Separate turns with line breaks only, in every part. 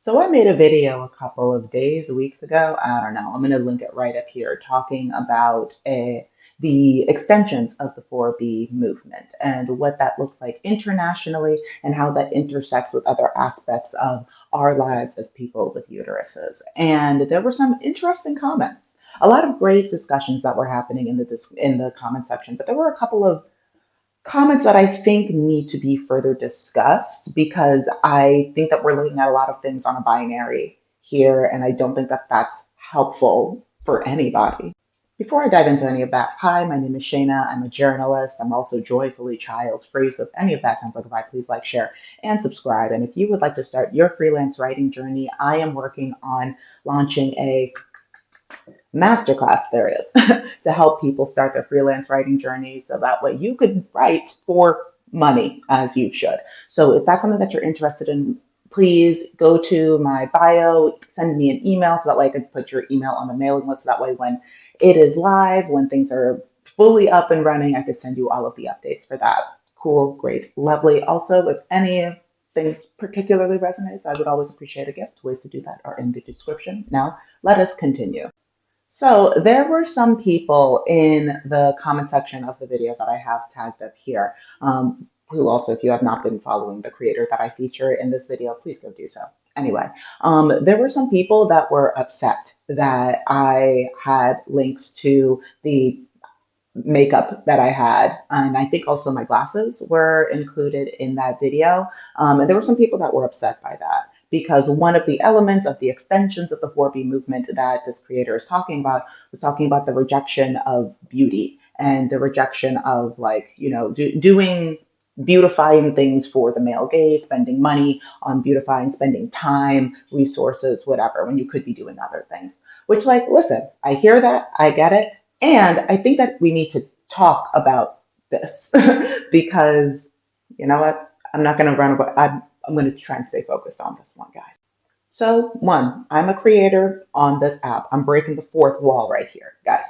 So I made a video a couple of days, weeks ago. I don't know. I'm going to link it right up here, talking about the extensions of the 4B movement and what that looks like internationally and how that intersects with other aspects of our lives as people with uteruses. And there were some interesting comments. A lot of great discussions that were happening in the comment section, but there were a couple of comments that I think need to be further discussed because I think that we're looking at a lot of things on a binary here, and I don't think that that's helpful for anybody. Before I dive into any of that, hi, my name is Shayna. I'm a journalist. I'm also joyfully child free. So if any of that sounds like a vibe, please like, share, and subscribe. And if you would like to start your freelance writing journey, I am working on launching a masterclass, there it is, to help people start their freelance writing journey so that way you could write for money as you should. So if that's something that you're interested in, please go to my bio, send me an email so that way I could put your email on the mailing list. So that way when it is live, when things are fully up and running, I could send you all of the updates for that. Cool, great, lovely. Also, if anything particularly resonates, I would always appreciate a gift. Ways to do that are in the description. Now, let us continue. So there were some people in the comment section of the video that I have tagged up here, who also, if you have not been following the creator that I feature in this video, please go do so. Anyway, there were some people that were upset that I had links to the makeup that I had, and I think also my glasses were included in that video. And there were some people that were upset by that because one of the elements of the extensions of the 4B movement that this creator is talking about was talking about the rejection of beauty and the rejection of, like, doing beautifying things for the male gaze, spending money on beautifying, spending time, resources, whatever, when you could be doing other things. Which, like, listen, I hear that, I get it. And I think that we need to talk about this because, you know what? I'm not going to run away. I'm going to try and stay focused on this one, guys. So, one, I'm a creator on this app. I'm breaking the fourth wall right here, guys.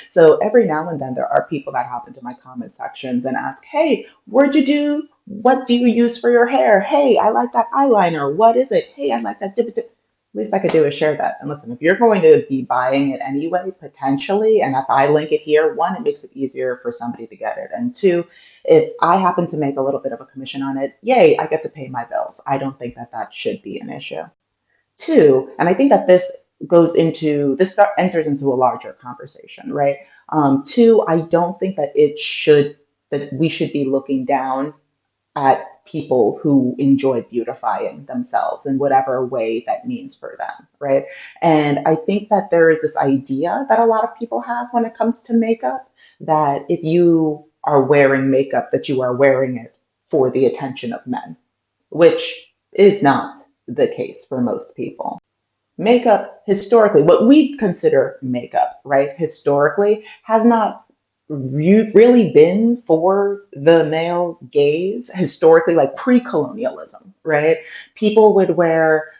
So, every now and then, there are people that hop into my comment sections and ask, hey, where'd you do? What do you use for your hair? Hey, I like that eyeliner. What is it? Hey, I like that dip, dip. Least I could do is share that. And listen, if you're going to be buying it anyway, potentially, and if I link it here, one, it makes it easier for somebody to get it. And two, if I happen to make a little bit of a commission on it, yay, I get to pay my bills. I don't think that that should be an issue. Two, and I think that enters into a larger conversation, right? Two, I don't think that that we should be looking down at people who enjoy beautifying themselves in whatever way that means for them, right? And I think that there is this idea that a lot of people have when it comes to makeup that if you are wearing makeup, that you are wearing it for the attention of men, which is not the case for most people. Makeup, historically, what we consider makeup, right, historically, has not really been for the male gaze, historically, like pre-colonialism, right? People would wear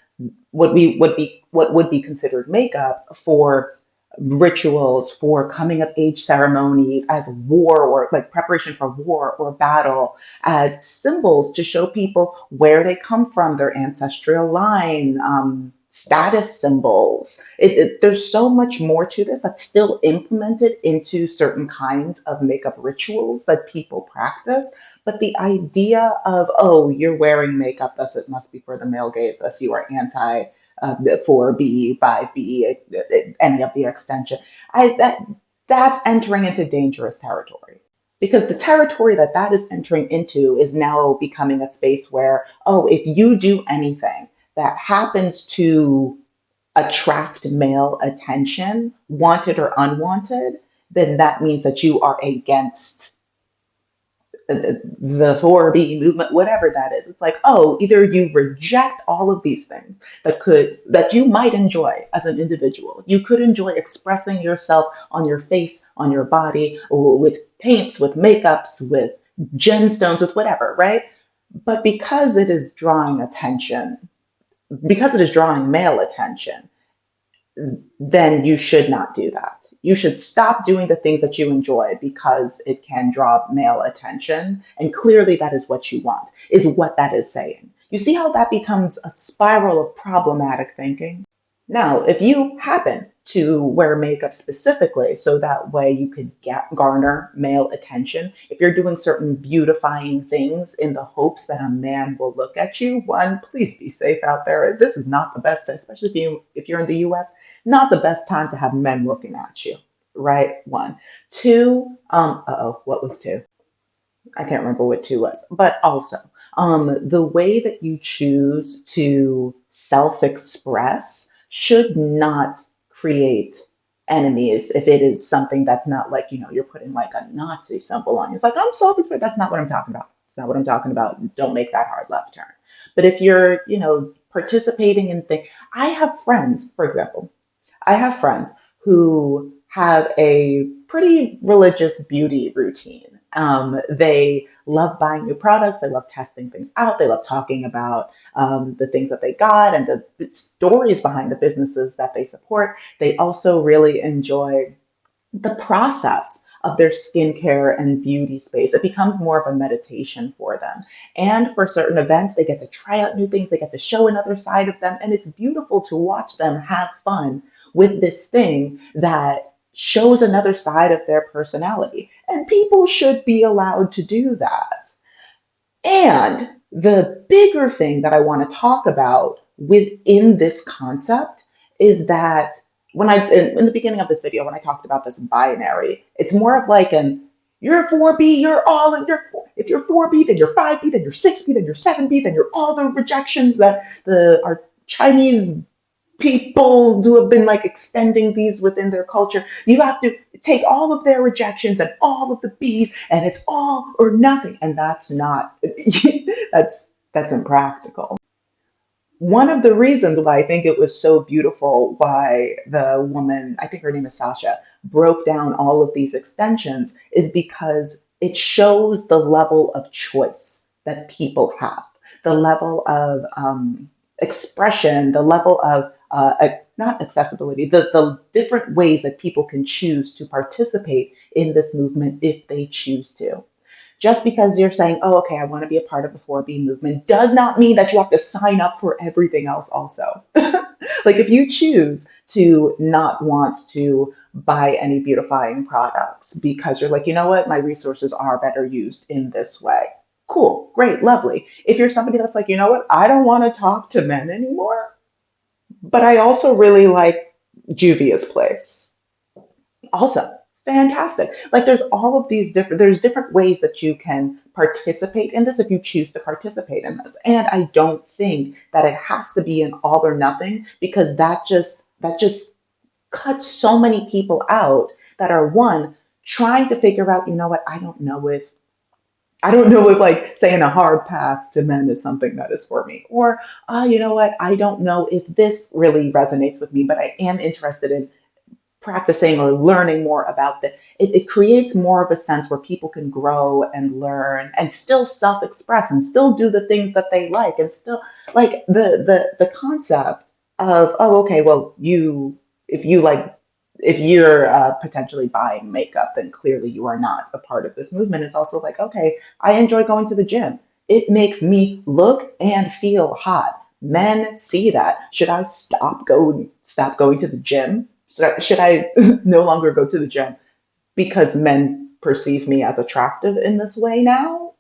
what would be considered makeup for rituals, for coming of age ceremonies, as war or like preparation for war or battle, as symbols to show people where they come from, their ancestral line, status symbols. There's so much more to this that's still implemented into certain kinds of makeup rituals that people practice. But the idea of, oh, you're wearing makeup, thus it must be for the male gaze, thus you are anti 4B, 5B, any of the extension, that's entering into dangerous territory. Because the territory that that is entering into is now becoming a space where, oh, if you do anything that happens to attract male attention, wanted or unwanted, then that means that you are against the 4B movement, whatever that is. It's like, oh, either you reject all of these things that you might enjoy as an individual. You could enjoy expressing yourself on your face, on your body, or with paints, with makeups, with gemstones, with whatever, right? But because it is drawing attention, because it is drawing male attention, then you should not do that. You should stop doing the things that you enjoy because it can draw male attention. And clearly, that is what you want, is what that is saying. You see how that becomes a spiral of problematic thinking? Now, if you happen to wear makeup specifically so that way you could garner male attention, if you're doing certain beautifying things in the hopes that a man will look at you, one, please be safe out there. This is not the best, especially if you're in the US, not the best time to have men looking at you, right? One. Two, what was two? I can't remember what two was, but also the way that you choose to self-express should not create enemies if it is something that's not like, you're putting like a Nazi symbol on. It's like, I'm self-expressed. That's not what I'm talking about. It's not what I'm talking about. Don't make that hard left turn. But if you're, participating in things, I have friends, for example, I have friends who have a pretty religious beauty routine. They love buying new products. They love testing things out. They love talking about the things that they got and the stories behind the businesses that they support. They also really enjoy the process of their skincare and beauty space. It becomes more of a meditation for them. And for certain events, they get to try out new things, they get to show another side of them. And it's beautiful to watch them have fun with this thing that shows another side of their personality. And people should be allowed to do that. And the bigger thing that I want to talk about within this concept is that in the beginning of this video, when I talked about this binary, it's more of like you're 4B, you're all in, if you're 4B, then you're 5B, then you're 6B, then you're 7B, then you're all the rejections that our Chinese people who have been like extending these within their culture. You have to take all of their rejections and all of the B's, and it's all or nothing. And that's not that's impractical. One of the reasons why I think it was so beautiful why the woman, I think her name is Sasha, broke down all of these extensions is because it shows the level of choice that people have, the level of expression, the level of not accessibility, the different ways that people can choose to participate in this movement if they choose to. Just because you're saying, oh, okay, I want to be a part of the 4B movement does not mean that you have to sign up for everything else also. Like if you choose to not want to buy any beautifying products because you're like, you know what, my resources are better used in this way. Cool, great, lovely. If you're somebody that's like, you know what, I don't want to talk to men anymore, but I also really like Juvia's place. Also, fantastic. Like there's different ways that you can participate in this if you choose to participate in this. And I don't think that it has to be an all or nothing because that just cuts so many people out that are one trying to figure out, you know what, I don't know if like saying a hard pass to men is something that is for me. Or, you know what, I don't know if this really resonates with me, but I am interested in practicing or learning more about that. It creates more of a sense where people can grow and learn and still self-express and still do the things that they like and still like the concept of, oh, okay, well, if you like if you're potentially buying makeup, then clearly you are not a part of this movement. It's also like, okay, I enjoy going to the gym. It makes me look and feel hot. Men see that. Should I stop going to the gym? Should I no longer go to the gym because men perceive me as attractive in this way now?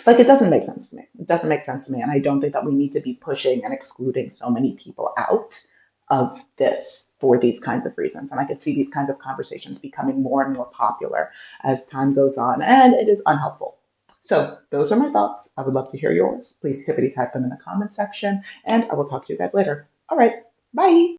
Like, it doesn't make sense to me. It doesn't make sense to me. And I don't think that we need to be pushing and excluding so many people out of this for these kinds of reasons. And I could see these kinds of conversations becoming more and more popular as time goes on, and it is unhelpful. So, those are my thoughts. I would love to hear yours. Please type them in the comment section, and I will talk to you guys later. All right, bye.